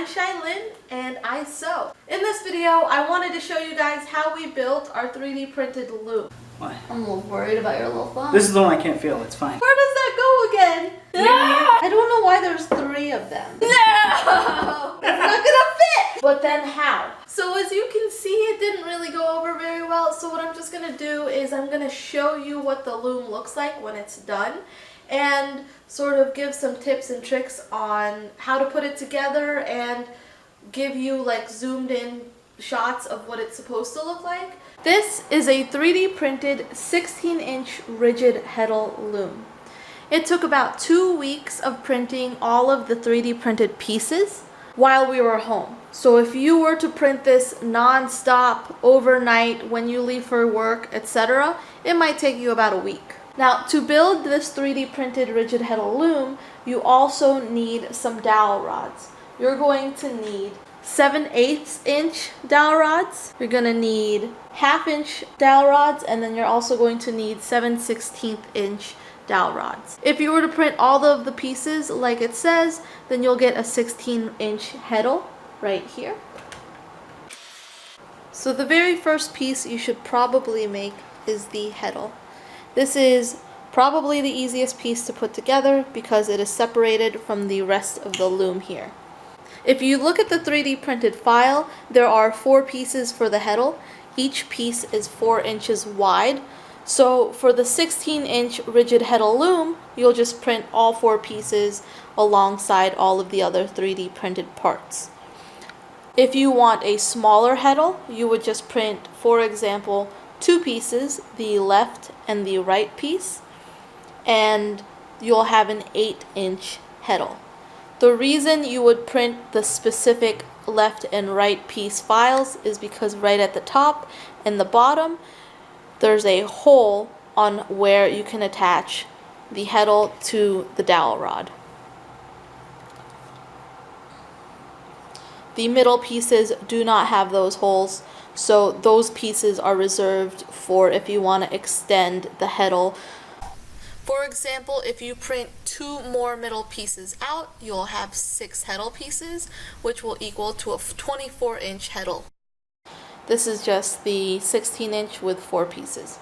I'm Shailyn and I sew. In this video, I wanted to show you guys how we built our 3D printed loom. What? I'm a little worried about your little thumb. This is the one I can't feel, it's fine. Where does that go again? No! I don't know why there's 3 of them. No! It's not gonna fit! But then how? So as you can see, it didn't really go over very well. So what I'm just gonna do is I'm gonna show you what the loom looks like when it's done, and sort of give some tips and tricks on how to put it together and give you like zoomed in shots of what it's supposed to look like. This is a 3D printed 16-inch rigid heddle loom. It took about 2 weeks of printing all of the 3D printed pieces while we were home. So if you were to print this non-stop overnight when you leave for work, etc., it might take you about a week. Now, to build this 3D printed rigid heddle loom, you also need some dowel rods. You're going to need 7/8 inch dowel rods. You're going to need 1/2 inch dowel rods, and then you're also going to need 7/16 inch dowel rods. If you were to print all of the pieces like it says, then you'll get a 16-inch heddle right here. So the very first piece you should probably make is the heddle. This is probably the easiest piece to put together because it is separated from the rest of the loom here. If you look at the 3D printed file, there are 4 pieces for the heddle. Each piece is 4 inches wide. So for the 16-inch rigid heddle loom, you'll just print all 4 pieces alongside all of the other 3D printed parts. If you want a smaller heddle, you would just print, for example, 2 pieces, the left and the right piece, and you'll have an 8-inch heddle. The reason you would print the specific left and right piece files is because right at the top and the bottom there's a hole on where you can attach the heddle to the dowel rod. The middle pieces do not have those holes, so those pieces are reserved for if you want to extend the heddle. For example, if you print 2 more middle pieces out, you'll have 6 heddle pieces, which will equal to a 24-inch heddle. This is just the 16-inch with 4 pieces.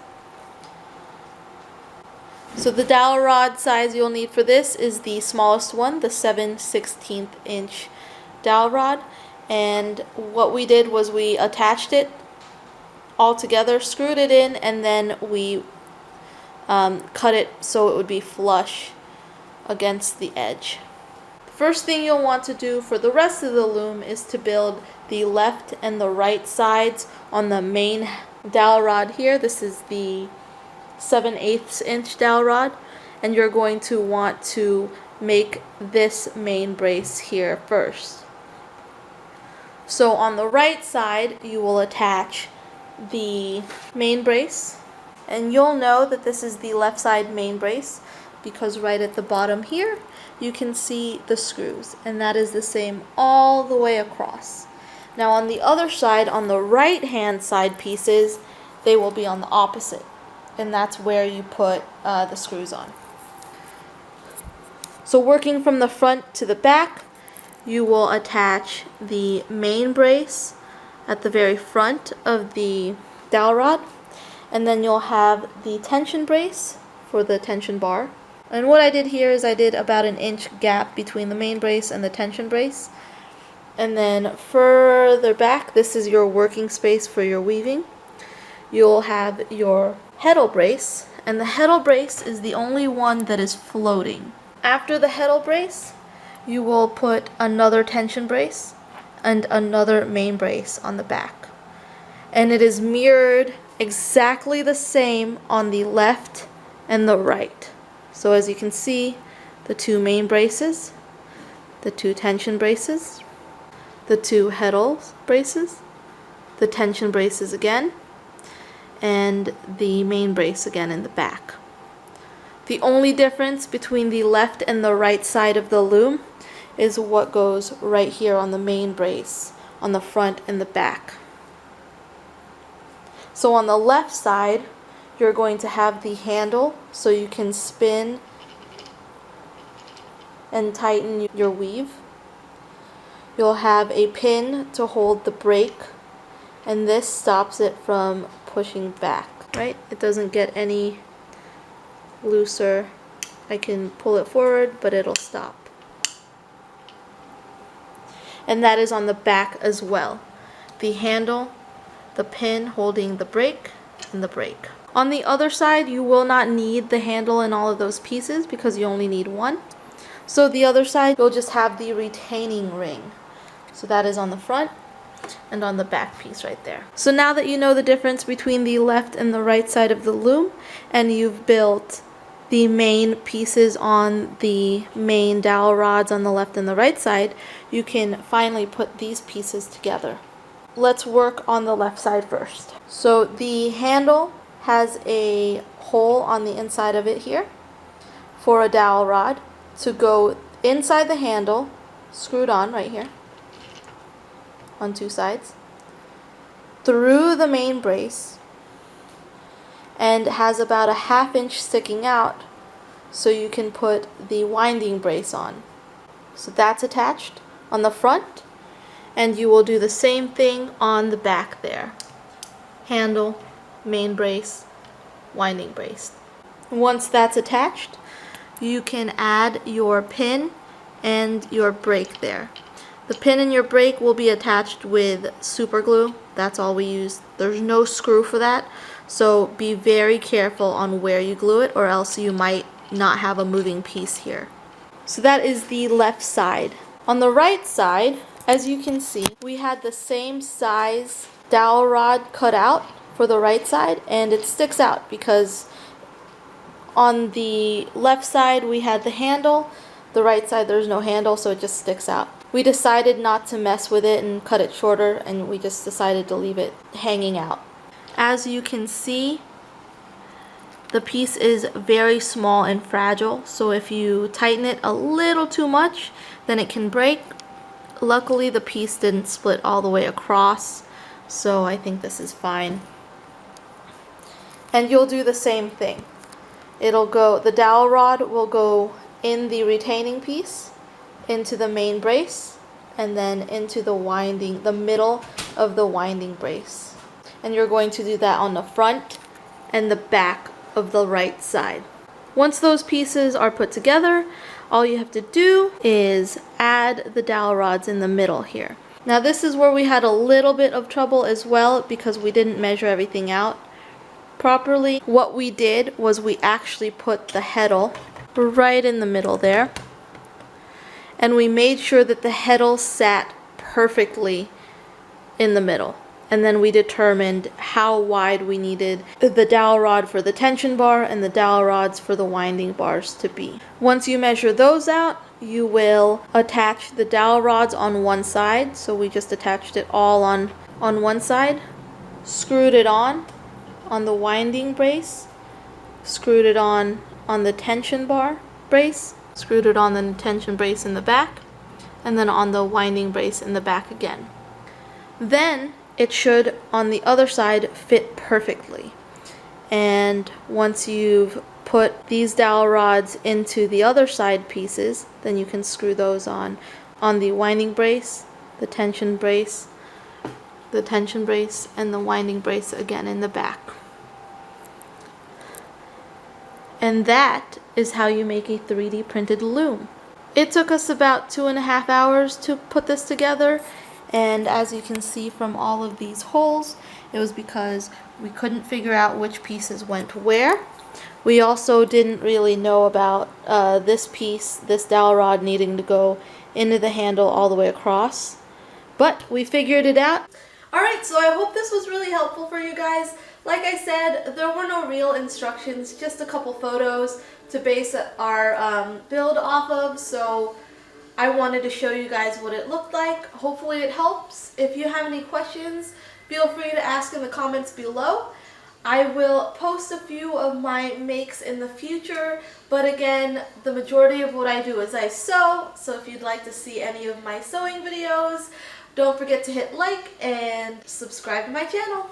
So the dowel rod size you'll need for this is the smallest one, the 7/16 inch dowel rod. And what we did was we attached it all together, screwed it in, and then we cut it so it would be flush against the edge. The first thing you'll want to do for the rest of the loom is to build the left and the right sides on the main dowel rod here. This is the 7/8 inch dowel rod, and you're going to want to make this main brace here first. So on the right side, you will attach the main brace, and you'll know that this is the left side main brace because right at the bottom here, you can see the screws, and that is the same all the way across. Now on the other side, on the right hand side pieces, they will be on the opposite, and that's where you put the screws on. So working from the front to the back, you will attach the main brace at the very front of the dowel rod, and then you'll have the tension brace for the tension bar. And what I did here is I did about an inch gap between the main brace and the tension brace. And then further back, this is your working space for your weaving. You'll have your heddle brace, and the heddle brace is the only one that is floating. After the heddle brace, you will put another tension brace and another main brace on the back. And it is mirrored exactly the same on the left and the right. So as you can see, the 2 main braces, the 2 tension braces, the 2 heddle braces, the tension braces again, and the main brace again in the back. The only difference between the left and the right side of the loom is what goes right here on the main brace, on the front and the back. So on the left side, you're going to have the handle so you can spin and tighten your weave. you'll have a pin to hold the brake, and this stops it from pushing back, right? It doesn't get any looser. I can pull it forward, but it'll stop. And that is on the back as well. The handle, the pin holding the brake, and the brake. On the other side, you will not need the handle and all of those pieces because you only need one. So the other side, you'll just have the retaining ring. So that is on the front and on the back piece right there. So now that you know the difference between the left and the right side of the loom, and you've built the main pieces on the main dowel rods on the left and the right side, you can finally put these pieces together. Let's work on the left side first. So the handle has a hole on the inside of it here for a dowel rod to go inside the handle, screwed on right here on two sides, through the main brace, and has about a 1/2 inch sticking out so you can put the winding brace on. So that's attached on the front, and you will do the same thing on the back there. Handle, main brace, winding brace. Once that's attached, you can add your pin and your brake there. The pin and your brake will be attached with super glue. That's all we use. There's no screw for that, so be very careful on where you glue it, or else you might not have a moving piece here. So that is the left side. On the right side, as you can see, we had the same size dowel rod cut out for the right side, and it sticks out because on the left side we had the handle, the right side there's no handle, so it just sticks out. We decided not to mess with it and cut it shorter, and we just decided to leave it hanging out. As you can see, the piece is very small and fragile, so if you tighten it a little too much, then it can break. Luckily, the piece didn't split all the way across, so I think this is fine. And you'll do the same thing. The dowel rod will go in the retaining piece, into the main brace, and then into the middle of the winding brace. And you're going to do that on the front and the back of the right side. Once those pieces are put together, all you have to do is add the dowel rods in the middle here. Now this is where we had a little bit of trouble as well because we didn't measure everything out properly. What we did was we actually put the heddle right in the middle there, and we made sure that the heddle sat perfectly in the middle. And then we determined how wide we needed the dowel rod for the tension bar and the dowel rods for the winding bars to be. Once you measure those out, you will attach the dowel rods on one side. So we just attached it all on one side, screwed it on the winding brace, screwed it on the tension bar brace, screwed it on the tension brace in the back, and then on the winding brace in the back again. Then it should, on the other side, fit perfectly. And once you've put these dowel rods into the other side pieces, then you can screw those on the winding brace, the tension brace, and the winding brace again in the back. And that is how you make a 3D printed loom. It took us about 2.5 hours to put this together. And as you can see from all of these holes, it was because we couldn't figure out which pieces went where. We also didn't really know about this piece, this dowel rod, needing to go into the handle all the way across. But we figured it out. Alright, so I hope this was really helpful for you guys. Like I said, there were no real instructions, just a couple photos to base our build off of. So I wanted to show you guys what it looked like. Hopefully it helps. If you have any questions, feel free to ask in the comments below. I will post a few of my makes in the future, but again, the majority of what I do is I sew, so if you'd like to see any of my sewing videos, don't forget to hit like and subscribe to my channel.